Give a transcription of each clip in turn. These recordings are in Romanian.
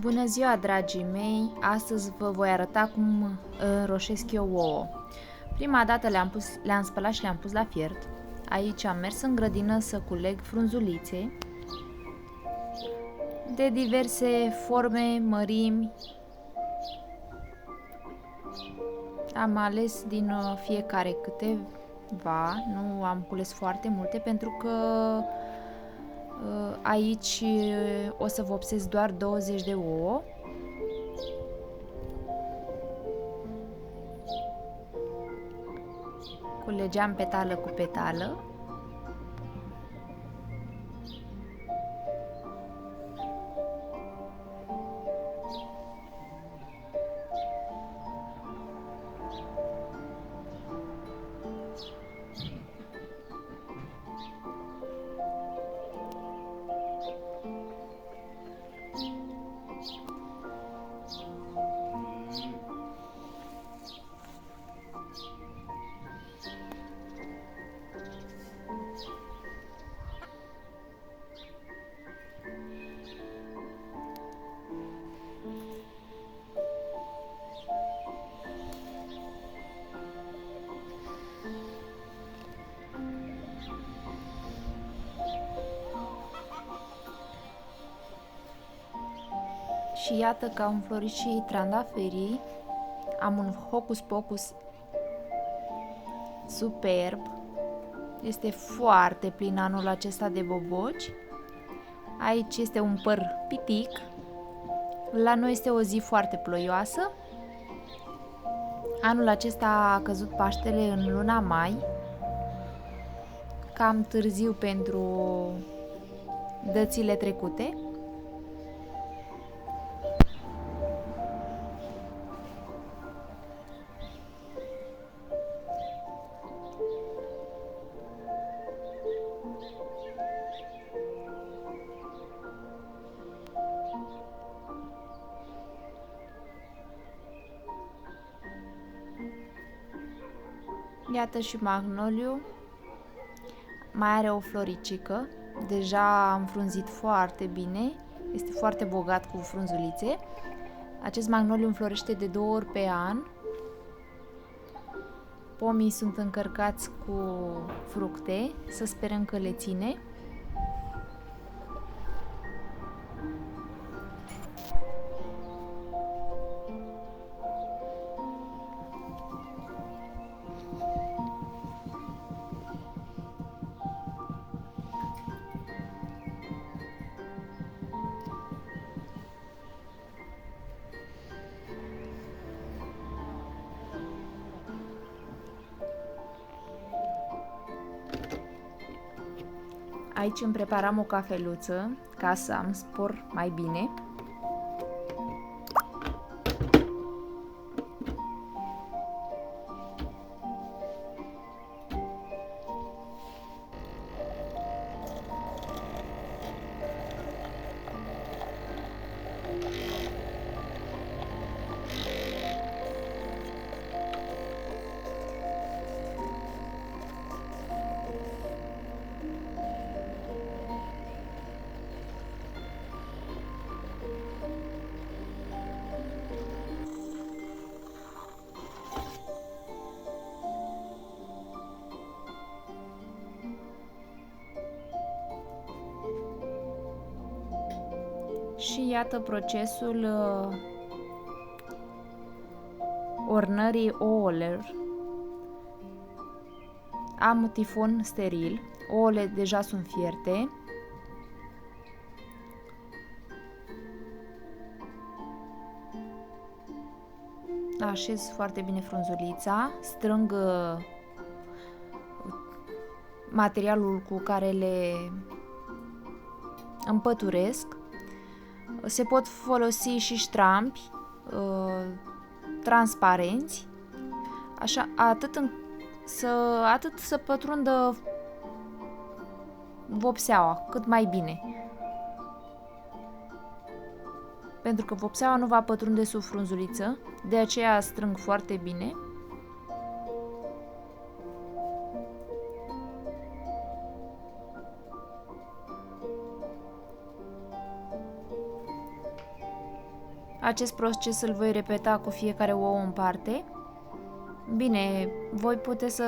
Bună ziua, dragii mei! Astăzi vă voi arăta cum roșesc eu ouă. Prima dată le-am spălat și le-am pus la fiert. Aici am mers în grădină să culeg frunzulițe de diverse forme, mărimi. Am ales din fiecare câteva, nu am cules foarte multe pentru că aici o să vopsesc doar 20 de ouă. Culegeam petală cu petală. Și iată că au înflorit și trandafirii. Am un hocus pocus superb. Este foarte plin anul acesta de boboci. Aici este un păr pitic. La noi este o zi foarte ploioasă. Anul acesta a căzut Paștele în luna mai, cam târziu pentru dățile trecute. Iată și magnoliu, mai are o floricică, deja am frunzit foarte bine, este foarte bogat cu frunzulițe. Acest magnoliu înflorește de 2 ori pe an. Pomii sunt încărcați cu fructe, să sperăm că le ține. Aici îmi preparam o cafeluță ca să am spor mai bine. Și iată procesul ornării ouălor. Am un tifon steril, ouăle deja sunt fierte. Așez foarte bine frunzulița, strâng materialul cu care le împăturesc. Se pot folosi și ștrampi transparenți, așa, atât să pătrundă vopseaua cât mai bine. Pentru că vopseaua nu va pătrunde sub frunzuliță, de aceea strâng foarte bine. Acest proces îl voi repeta cu fiecare ouă în parte. Bine, voi puteți să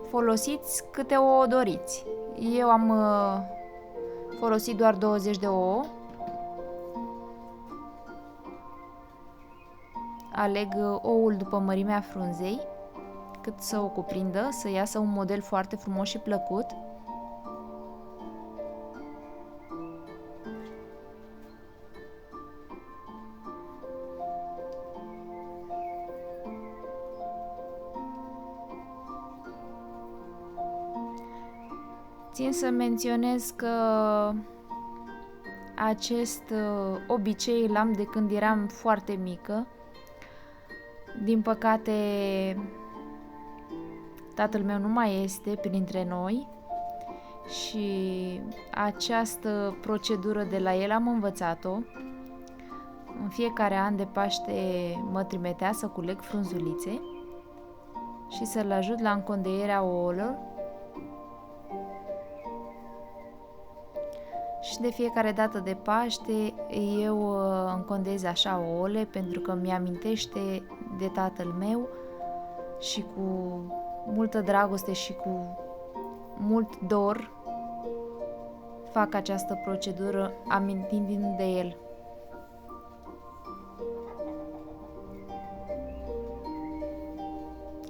folosiți câte ouă doriți. Eu am folosit doar 20 de ouă. Aleg oul după mărimea frunzei, cât să o cuprindă, să iasă un model foarte frumos și plăcut. Țin să menționez că acest obicei l-am de când eram foarte mică. Din păcate, tatăl meu nu mai este printre noi și această procedură de la el am învățat-o. În fiecare an de Paște mă trimitea să culeg frunzulițe și să-l ajut la încondeierea ouălor. Și de fiecare dată de Paște eu încondez așa ouăle pentru că mi-amintește de tatăl meu și cu multă dragoste și cu mult dor fac această procedură amintindu-mi de el.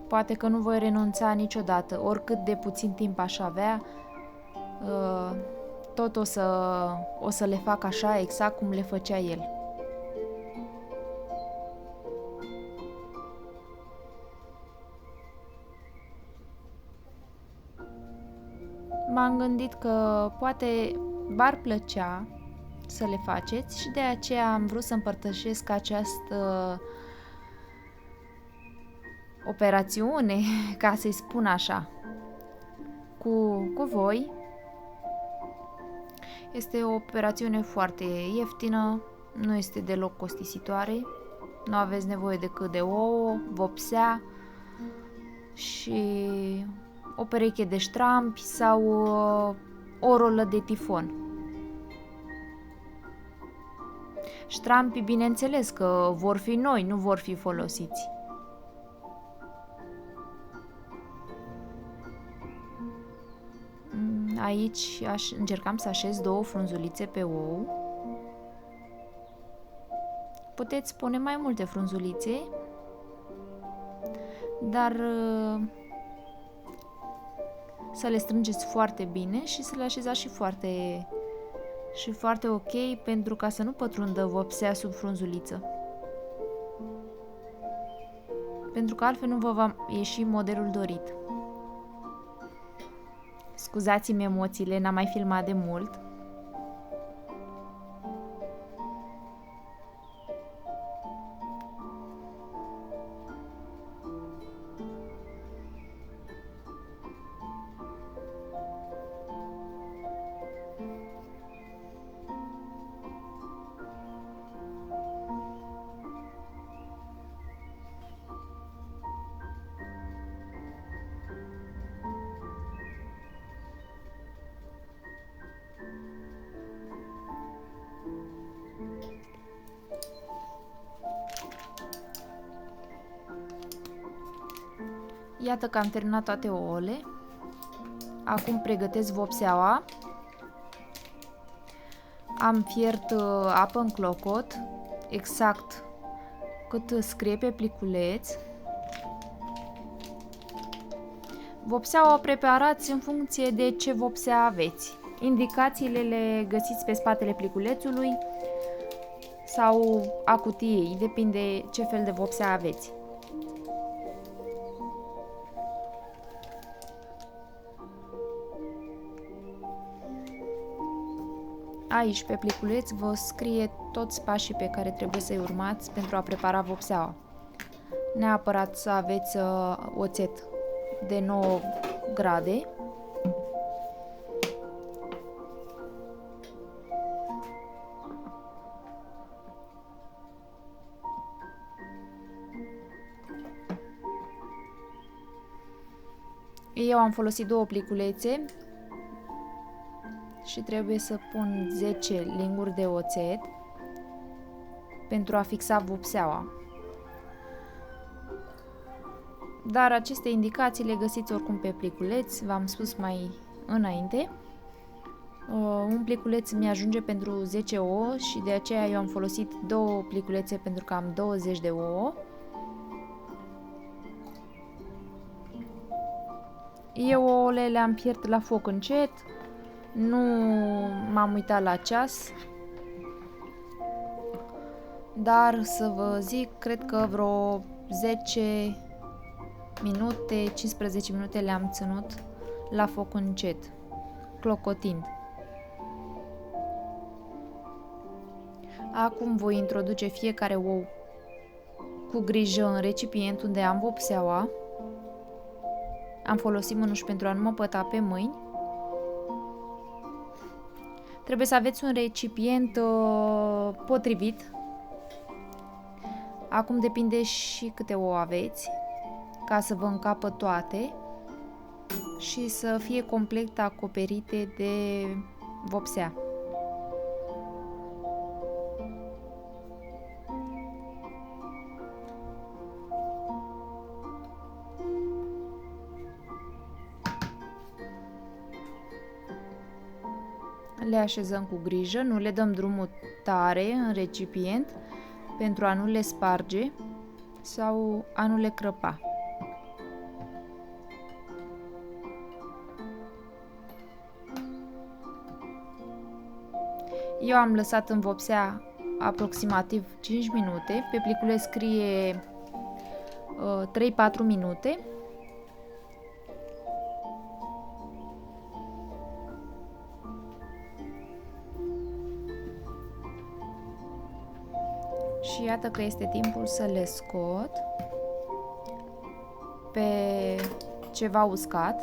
Poate că nu voi renunța niciodată, oricât de puțin timp aș avea, tot o să le fac așa, exact cum le făcea el. M-am gândit că poate v-ar plăcea să le faceți și de aceea am vrut să împărtășesc această operațiune, ca să-i spun așa, cu voi. Este o operațiune foarte ieftină, nu este deloc costisitoare, nu aveți nevoie decât de ouă, vopsea și o pereche de ștrampi sau o rolă de tifon. Ștrampii, bineînțeles că vor fi noi, nu vor fi folosiți. Aici încercam să așez 2 frunzulițe pe ou. Puteți pune mai multe frunzulițe, dar să le strângeți foarte bine și să le așezați și foarte ok, pentru ca să nu pătrundă vopsea sub frunzuliță. Pentru că altfel nu vă va ieși modelul dorit. Scuzați-mi emoțiile, n-am mai filmat de mult. Iată că am terminat toate ouăle. Acum pregătesc vopseaua. Am fiert apă în clocot, exact cât scrie pe pliculeț. Vopseaua o preparați în funcție de ce vopsea aveți. Indicațiile le găsiți pe spatele pliculețului sau a cutiei, depinde ce fel de vopsea aveți. Aici, pe pliculeț, vă scrie toți pașii pe care trebuie să-i urmați pentru a prepara vopseaua. Neapărat să aveți oțet de 9 grade. Eu am folosit 2 pliculețe și trebuie să pun 10 linguri de oțet. pentru a fixa vopseaua. Dar aceste indicații le găsiți oricum pe pliculeț, v-am spus mai înainte. Un pliculeț mi-ajunge pentru 10 ouă și de aceea eu am folosit 2 pliculețe pentru că am 20 de ouă. Eu ouăle le-am fiert la foc încet, nu m-am uitat la ceas, dar să vă zic, cred că vreo 10 minute, 15 minute le-am ținut la foc încet, clocotind. Acum voi introduce fiecare ou cu grijă în recipient unde am vopseaua. Am folosit mânuși pentru a nu mă păta pe mâini. Trebuie să aveți un recipient potrivit. Acum depinde și câte ouă aveți, ca să vă încapă toate și să fie complet acoperite de vopsea. Le așezăm cu grijă, nu le dăm drumul tare în recipient pentru a nu le sparge sau a nu le crăpa. Eu am lăsat în vopsea aproximativ 5 minute, pe pliculeț scrie 3-4 minute. Și iată că este timpul să le scot pe ceva uscat.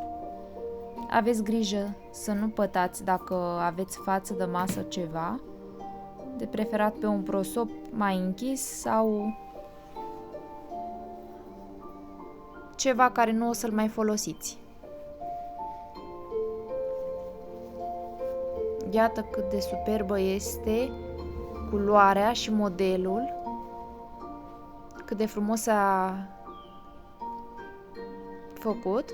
Aveți grijă să nu pătați dacă aveți față de masă ceva, de preferat pe un prosop mai închis sau ceva care nu o să-l mai folosiți. Iată cât de superbă este culoarea și modelul, cât de frumos a făcut,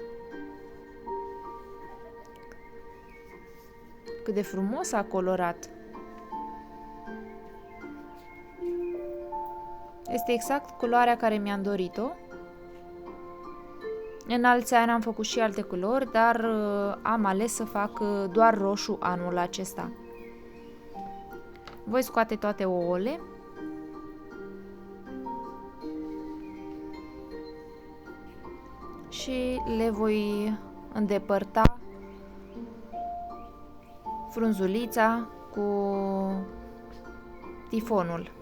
cât de frumos a colorat. Este exact culoarea care mi-am dorit-o. În alți ani am făcut și alte culori, dar am ales să fac doar roșu anul acesta. Voi scoate toate ouăle. Și le voi îndepărta frunzulița cu tifonul.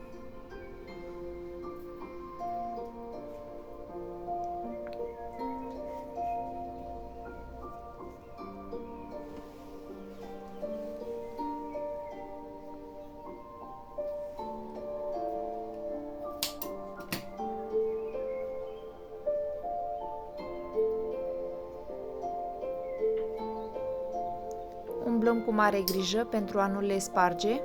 Umblăm cu mare grijă pentru a nu le sparge.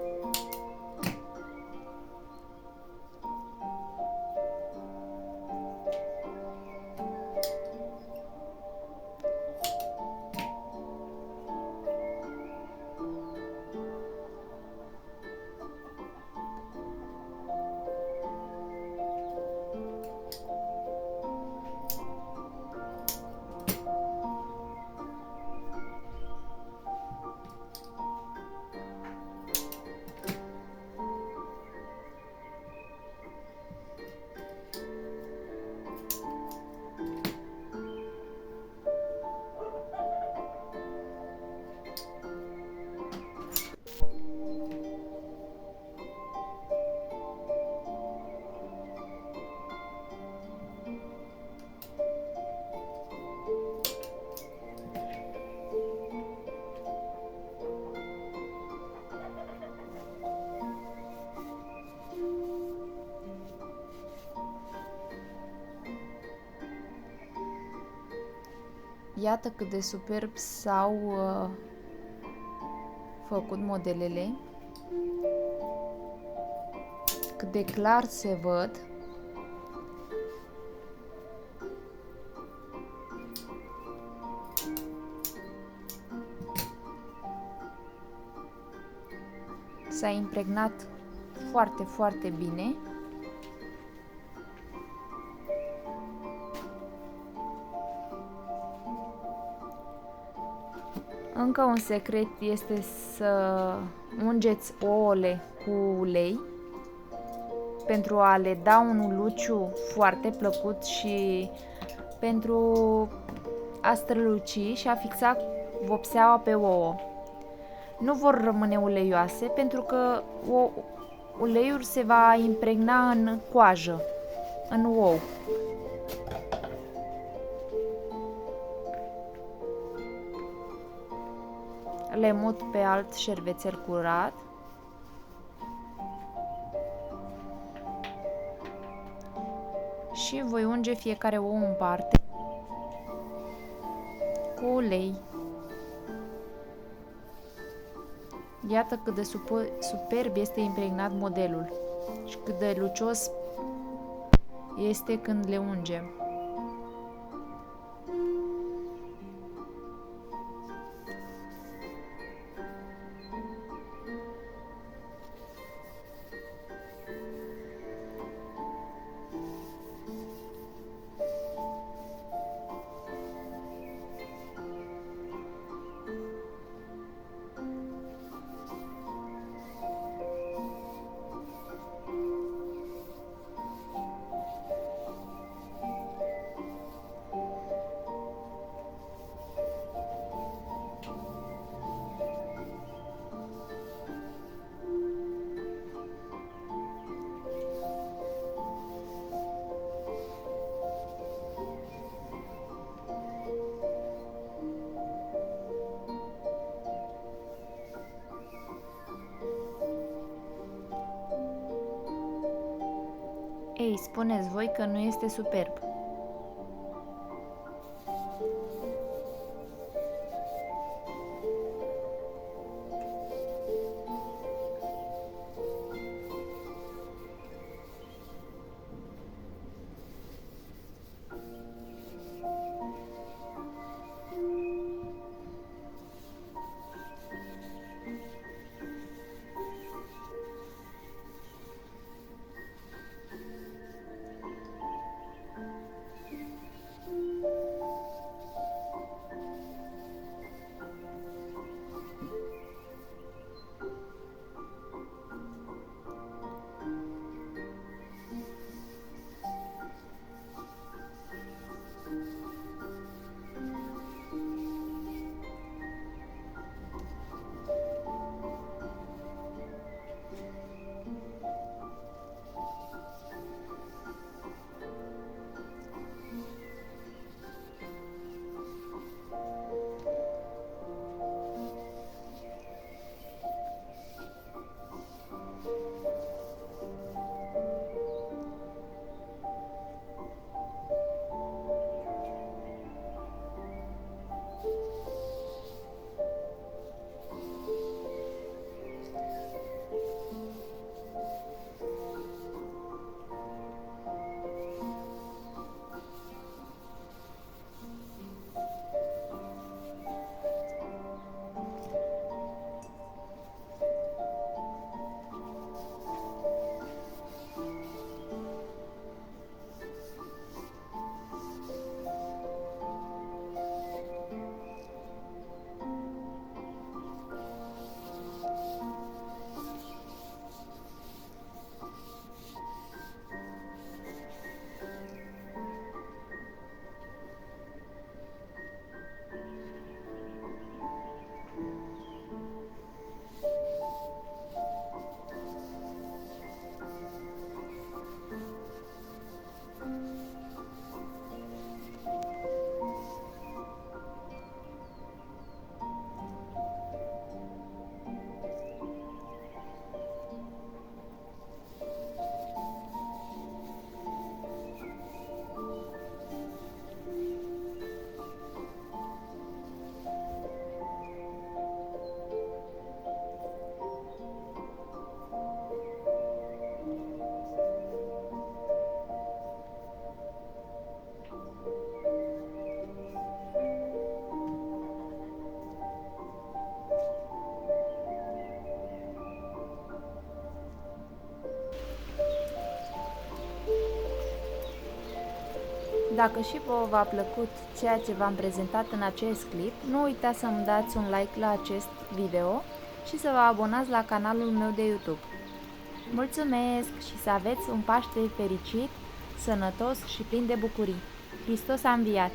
Iată cât de superb s-au făcut modelele. cât de clar se văd. S-a impregnat foarte, foarte bine. Încă un secret este să ungeți ouăle cu ulei pentru a le da un luciu foarte plăcut și pentru a străluci și a fixa vopseaua pe ouă. Nu vor rămâne uleioase pentru că uleiul se va impregna în coajă, în ou. Le mut pe alt șervețel curat. Și voi unge fiecare ou în parte cu ulei. Iată cât de superb este impregnat modelul și cât de lucios este când le ungem. Ei, spuneți voi că nu este superb. Dacă și vouă v-a plăcut ceea ce v-am prezentat în acest clip, nu uitați să-mi dați un like la acest video și să vă abonați la canalul meu de YouTube. Mulțumesc și să aveți un Paște fericit, sănătos și plin de bucurii! Hristos a înviat!